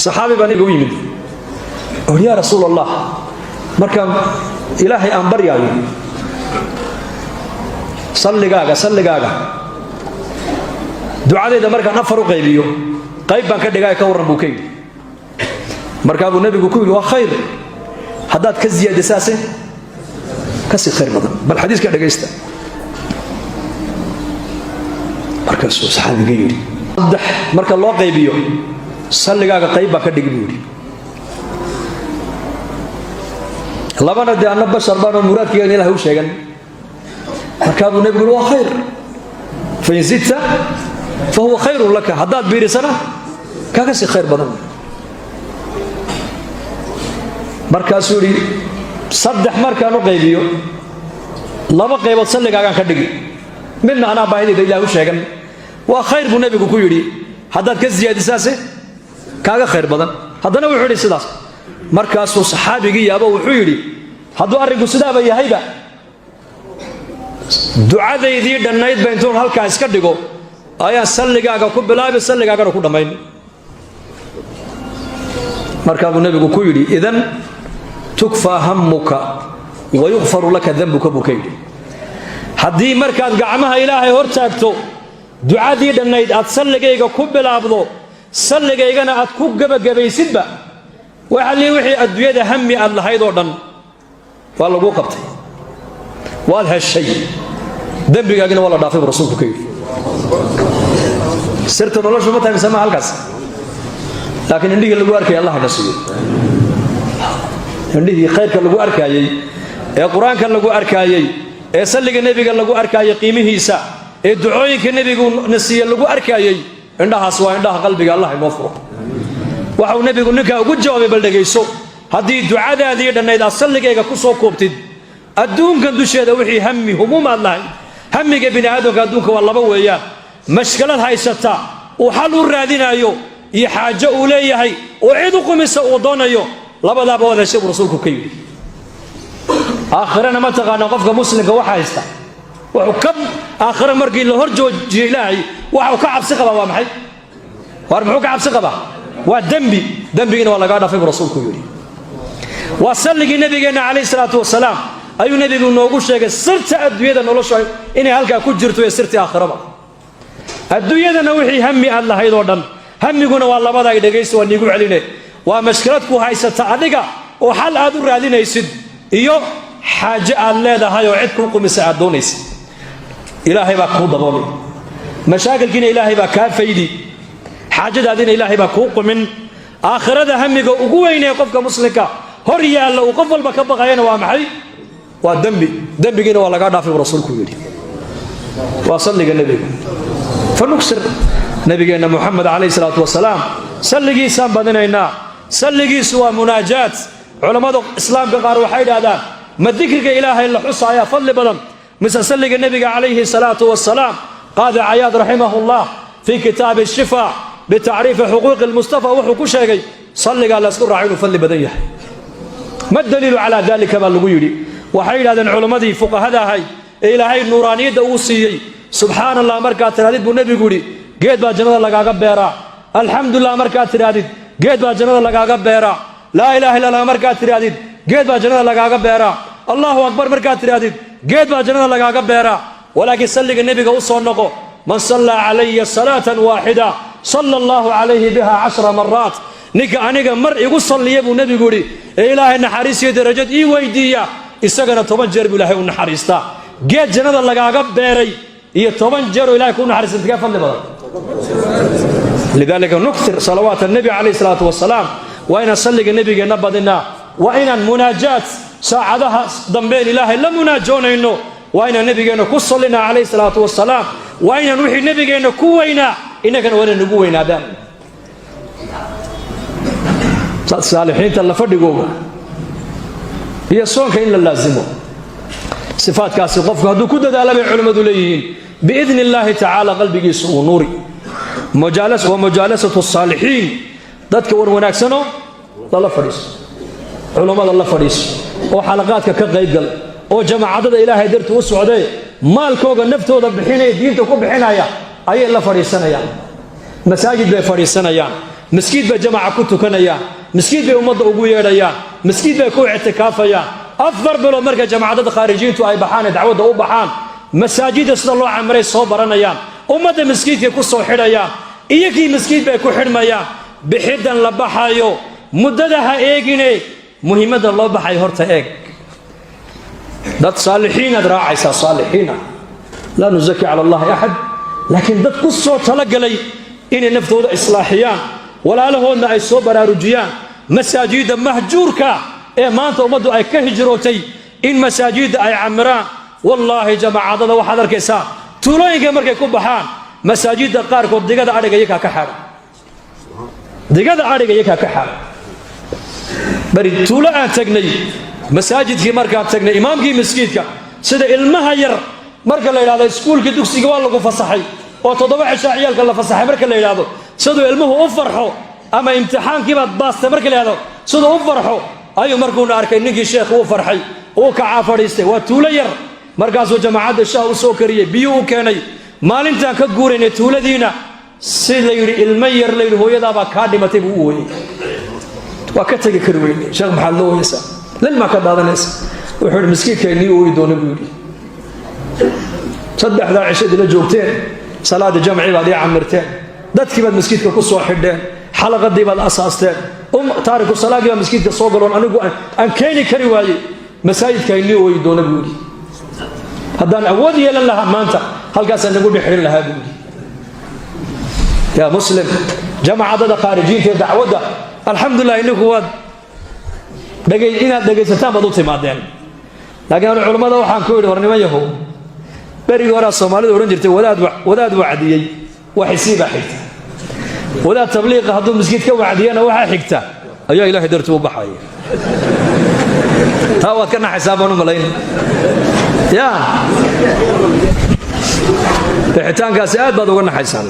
صحابي بني قوي يا رسول الله مركب إلهي أنبر يا صلي قاقا دعاء إذا مركب نفر قيبيو قيب بان كدقاء كورن بوكي مركب النبي يقول وخير حداد كزيادة ساسة كسي خير مضم بل حديث كده قيسته مركب صحابي قيل مركب الله قيبيو صلي قاقا قيب بان كدقاء لبنا دي أنا بشر بنا المراد كي يعني له شيئا مركب النبي يقول وخير فإن زدت فهو خير لك حداد بيرسنا كاكسي خير بدن مركز سوري صدح مركز قيبيو لما قيبت صلي كاكا كدغي من انا بايدي الى شيغان وخير بالنبي كو يري حداد كزياد اساسه كاكا خير بدن hadana wuxuu yiri sidaas markaas uu saxaabigi yaabo wuxuu yiri haduu arigu sidaa bay yahayba ducadeedii dhanayd baa intuu halka iska dhigo ayaa salligaaga ku bilaabay salligaaga ku dhameyn markaa uu nabigu ku yiri idan tukfa hammuka wa yughfaru laka dhanbuka bukay hadii markaad gacmaha ilaahay hor taagto ducadii dhanayd aad salligayga ku bilaabdo salligaygana aad ku gabagabaysidba waxa li wixii adduunyada hammi aad lahayd oo dhan waa lagu qabtay wal hashay dambigaagina wala dhaafay rasuulku kay sirta noloshu ma tahay sama halkaas laakiin indhiga lagu arkay Allah nasiyo indhiga khayrka lagu arkayay ee quraanka lagu arkayay ee salliga nabiga lagu arkayay qiimihiisa ee ducooyinka nabigu nasiyo lagu arkayay indhahaas waa indhaha qalbiga Allah inoo furo waxa uu nabigu ninka ugu jawaabay bal dhageyso hadii ducadaadii dhanayd salligayga ku soo koobtid adduunkan dusheeda wixii hammi humum Allah hammiga bini aadamka adduunka waa laba weeyaan mashkalad haysata oo xal u raadinayo iyo xaajo uu leeyahay oo cid u qumisa uu doonayo labadaaba wada shay rasuulku ka yiri aakhirana ma taqaana qofka muslimka waxa haysta wuxuu ka aakhira markii la hor joojiyo ilaahay waxa ka cabsi qaba waa maxay war muxuu ka cabsi qaba waa dambiina waa laga dhaafay rasuulku yiri waa salligii nabigeena kaleey salaatu wasalaam ayuu nabigu noogu sheegay sirta adduunyada nolosha inay halka ku jirto ee sirta aakhirada adduunyadana wixii hammi aad lahayd oo dhan hammiguna waa labada ay dhageyso waa nigu celinay waa mashkalad ku haysata adiga oo xal aad u raadinaysid iyo xaaje aad leedahay oo cid ku qumisa aad doonaysid ilaahay baa ku daboolay mashaakilkiina ilaahay baa ka faydi xaajadaadina ilaahay baa ku qumin aakhirada hammiga ugu weyn ee qofka muslimka hor yaala uu qof walba ka baqayna waa maxay waa dambigiina waa laga dhaafay rasuulku yiri waa salliga nabiga فنكسر نبينا محمد عليه الصلاة والسلام سلقي سام بدنينا سلقي سوى مناجات علماء الإسلام بقار وحيد هذا ما ذكرك إله إلا حصى يا فضل بدن مثل سلق النبي عليه الصلاة والسلام قاضي عياض رحمه الله في كتاب الشفاء بتعريف حقوق المصطفى وحقوق شيء صلق على سكر عين فضل بدنيه ما الدليل على ذلك ما اللي وحيد هذا العلماء فوق هذا هاي إلهي النورانية دوسي سبحان الله مركات تراديد بالنبي يقولي قيد با جنة لغاقب بيرا الحمد لله مركات تراديد قيد با جنة لغاقب بيرا لا إله إلا الله مركات تراديد قيد با جنة لغاقب بيرا الله أكبر مركات تراديد قيد با جنة لغاقب بيرا ولكن سلق النبي قوصه النقو من صلى علي صلاة واحدة صلى الله عليه بها 10 مرات نيكا أنيكا مر يقول صلي يبو النبي يقولي إلهي النحاريسي درجات ويدية إساقنا 8 جرب إلهي النحاريستا قيد جنة لغاقب بيري هي 8 جرو إلهي كون حارس انتقاء فضل بدر لذلك نكثر صلوات النبي عليه الصلاة والسلام وإن صلق النبي نبضنا وإن المناجات ساعدها ضمبين إلهي لم مناجون إنه وإن النبي كصلنا عليه الصلاة والسلام وإن نوحي النبي كوينا إنك وإن نبوينا دام صالحين تلفرد قوة هي الصونك إلا اللازمه صفات كاسي قفك هدو كده دالة علماء دوليين بإذن الله تعالى قلبك يسوء نوري ومجالسة الصالحين ذاتك وناك سنو الله فريس علماء الله فريس وحلقاتك كغيب قل وجماعة عدد إلهي درت وسعودي مالكوغ النفتو ذبحين دينتكو بحين أي الله فريسنا يعني مساجد بي فريسنا يعني مسجد بجماعة كنت كنيا مسجد بأمض أبويا ريا مسجد بيكون اعتكافيا أفضل بلو مركز جماعة خارجين تو أي بحان دعوة أو بحان مساجد صلى الله عمري صوبرنا يا أمة مسجد يكون صوحنا يا إيكي مسجد بيكون حرمة يا بحدا لبحايو مددها إيجيني مهمة الله بحاي هرتا إيج دات صالحين أدراع عيسى صالحين لا نزكي على الله أحد لكن دات قصة تلقى لي إن نفذوا إصلاحيان ولا له أن أي صوبر رجيان مساجد مهجورك إيه ما أنت أمدو أي كهجروتي إن مساجد أي عمران والله جماعة هذا وحضر كيسا تولين كمرك يكون بحان مساجد قارك ودقاد عارق يكا كحار دقاد عارق يكا كحار بري تولا أن تقني مساجد في مركب تقني إمام في مسجدك سيدا المهير مركب الليل هذا سكول كدوك سيقوال لكو فصحي وتضبع شاعيالك الله فصحي مركب الليل هذا سيدا المه أفرحو أما امتحان كيما تباسته مركب الليل هذا سيدا أفرحو أيو مركو نارك إنكي شيخ أفرحي وكعافريستي وتولير markaasuu jamaacadda shaah u soo kariyay biyo u keenay maalintaan ka guuraynay tuuladiina si la yidhi ilmo yar la yidhi hooyadaabaa kaa dhimatay buu u ooyey waa ka tegi kari weyne sheekh maxaad loo ooyeysaa lilmaa ka daadanaysa wuxuu yidhi miskiinkaynii ooyi doona buu yidhi saddexdaa cishadii la joogteen salaada jamci baad ii camirteen dadkii baad masjidka ku soo xidheen xalaqadii baad asaasteen taariku salaagii baa masjidka soo galoon anigu aan keeni kari waayey masaajidkaynii ooyi doona buu yidhi haddaan awood yeelan lahaa maanta halkaasaan nagu dhexrin lahaa buu yidhi yaa muslim jamaacadada khaarijiinta ee dacwadda alxamdulilah ininku waad inaad dhegaysataan baad u timaadeen laakiin anu culammada waxaan ku yidhi war niman yahow berigii horaa soomaalidu odhan jirtay wadaad wacdiyey waxisii baa xigta wadaad tabliiqa hadduu masjid ka wacdiyana waxaa xigta ayaa ilaahay dartii u baxaya taa waad ka naxaysaa baan u malayn يا بحتان كاسي آد بعد وقلنا حيسان